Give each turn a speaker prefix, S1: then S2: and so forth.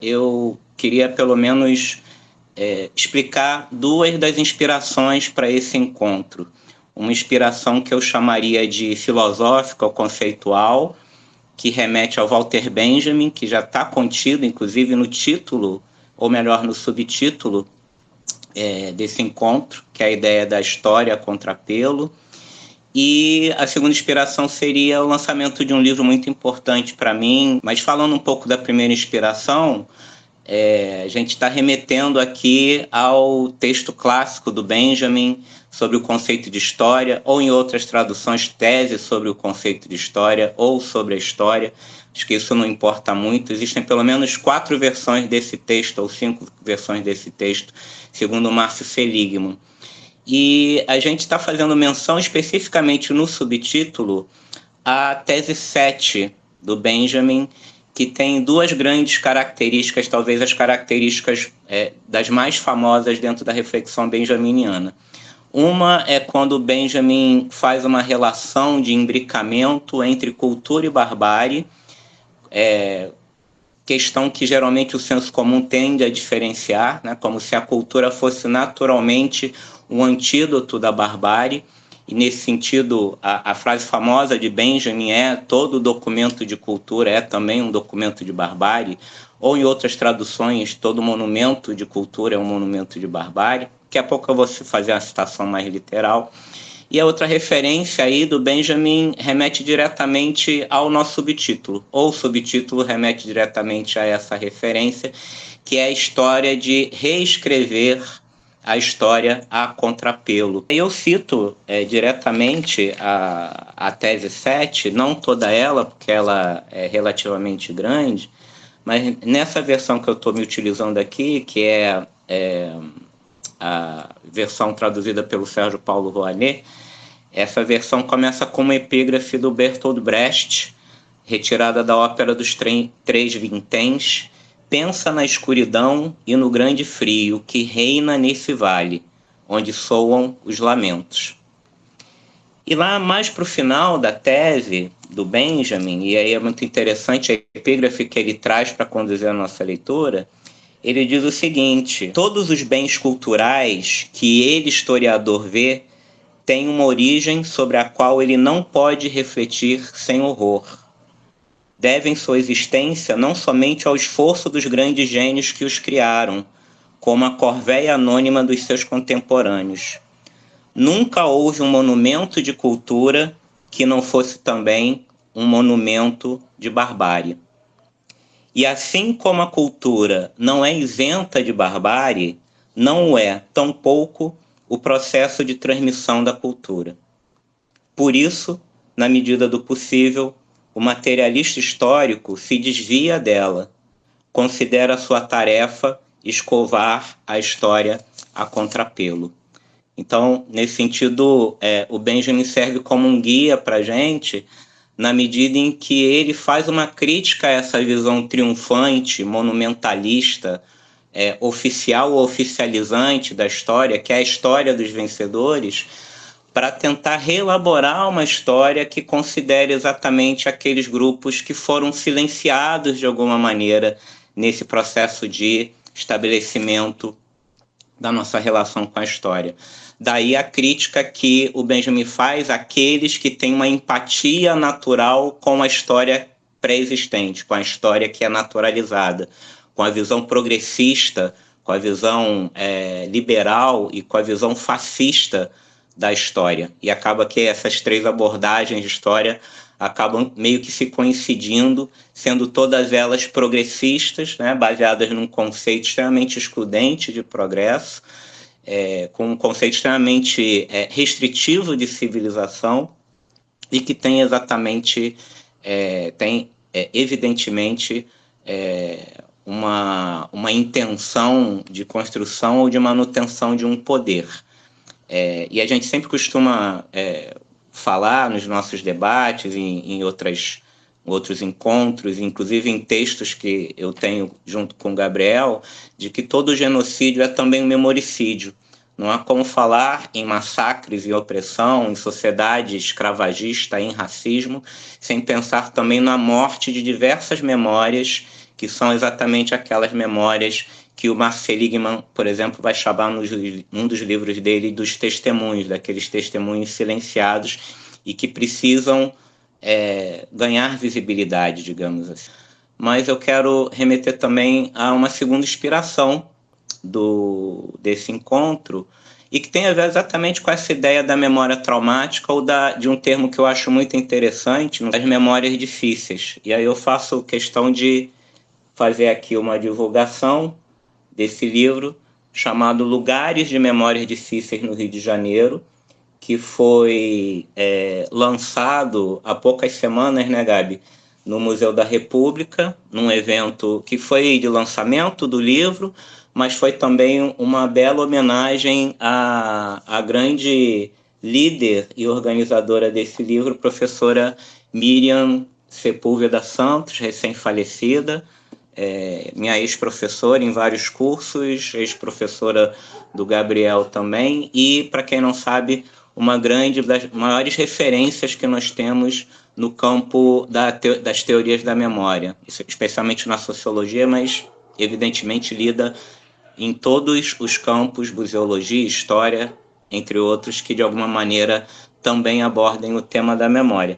S1: eu queria pelo menos explicar duas das inspirações para esse encontro. Uma inspiração que eu chamaria de filosófica ou conceitual, que remete ao Walter Benjamin, que já está contido, inclusive, no título, ou melhor, no subtítulo desse encontro, que é a ideia da história a contrapelo. E a segunda inspiração seria o lançamento de um livro muito importante para mim. Mas falando um pouco da primeira inspiração, a gente está remetendo aqui ao texto clássico do Benjamin sobre o conceito de história, ou em outras traduções, tese sobre o conceito de história, ou sobre a história. Acho que isso não importa muito. Existem pelo menos 4 versões desse texto, ou 5 versões desse texto, segundo Márcio Seligman. E a gente está fazendo menção especificamente no subtítulo à tese 7 do Benjamin, que tem 2 grandes características, talvez as características das mais famosas dentro da reflexão benjaminiana. Uma é quando Benjamin faz uma relação de imbricamento entre cultura e barbárie, questão que geralmente o senso comum tende a diferenciar, né, como se a cultura fosse naturalmente um antídoto da barbárie. E nesse sentido, a frase famosa de Benjamin é: todo documento de cultura é também um documento de barbárie, ou em outras traduções, todo monumento de cultura é um monumento de barbárie. Daqui a pouco eu vou fazer uma citação mais literal. E a outra referência aí do Benjamin remete diretamente ao nosso subtítulo, ou o subtítulo remete diretamente a essa referência, que é a história de reescrever a história a contrapelo. Eu cito diretamente a tese 7, não toda ela, porque ela é relativamente grande, mas nessa versão que eu estou me utilizando aqui, que é a versão traduzida pelo Sérgio Paulo Rouanet, essa versão começa com uma epígrafe do Bertolt Brecht, retirada da ópera dos Três Vinténs: pensa na escuridão e no grande frio que reina nesse vale, onde soam os lamentos. E lá mais para o final da tese do Benjamin, e aí é muito interessante a epígrafe que ele traz para conduzir a nossa leitura, ele diz o seguinte: todos os bens culturais que ele, historiador, vê têm uma origem sobre a qual ele não pode refletir sem horror. Devem sua existência não somente ao esforço dos grandes gênios que os criaram, como a corvéia anônima dos seus contemporâneos. Nunca houve um monumento de cultura que não fosse também um monumento de barbárie. E assim como a cultura não é isenta de barbárie, não é, tampouco, o processo de transmissão da cultura. Por isso, na medida do possível, o materialista histórico se desvia dela, considera sua tarefa escovar a história a contrapelo. Então, nesse sentido, o Benjamin serve como um guia para a gente, na medida em que ele faz uma crítica a essa visão triunfante, monumentalista, oficial ou oficializante da história, que é a história dos vencedores, para tentar reelaborar uma história que considere exatamente aqueles grupos que foram silenciados de alguma maneira nesse processo de estabelecimento da nossa relação com a história. Daí a crítica que o Benjamin faz àqueles que têm uma empatia natural com a história pré-existente, com a história que é naturalizada, com a visão progressista, com a visão liberal e com a visão fascista da história. E acaba que essas 3 abordagens de história acabam meio que se coincidindo, sendo todas elas progressistas, né, baseadas num conceito extremamente excludente de progresso, com um conceito extremamente restritivo de civilização, e que tem exatamente, evidentemente, uma intenção de construção ou de manutenção de um poder. E a gente sempre costuma falar nos nossos debates, em outros encontros, inclusive em textos que eu tenho junto com o Gabriel, de que todo genocídio é também um memoricídio. Não há como falar em massacres e opressão, em sociedade escravagista, em racismo, sem pensar também na morte de diversas memórias que são exatamente aquelas memórias que o Mark Seligman, por exemplo, vai chamar num dos livros dele dos testemunhos, daqueles testemunhos silenciados e que precisam ganhar visibilidade, digamos assim. Mas eu quero remeter também a uma segunda inspiração desse encontro, e que tem a ver exatamente com essa ideia da memória traumática ou de um termo que eu acho muito interessante, das memórias difíceis. E aí eu faço questão de fazer aqui uma divulgação desse livro chamado Lugares de Memórias Difíceis no Rio de Janeiro, que foi lançado há poucas semanas, né, Gabi? No Museu da República, num evento que foi de lançamento do livro, mas foi também uma bela homenagem à grande líder e organizadora desse livro, professora Miriam Sepúlveda Santos, recém-falecida, minha ex-professora em vários cursos, ex-professora do Gabriel também, e, para quem não sabe, uma das maiores referências que nós temos no campo das teorias da memória, especialmente na sociologia, mas evidentemente lida em todos os campos, museologia, história, entre outros, que de alguma maneira também abordem o tema da memória.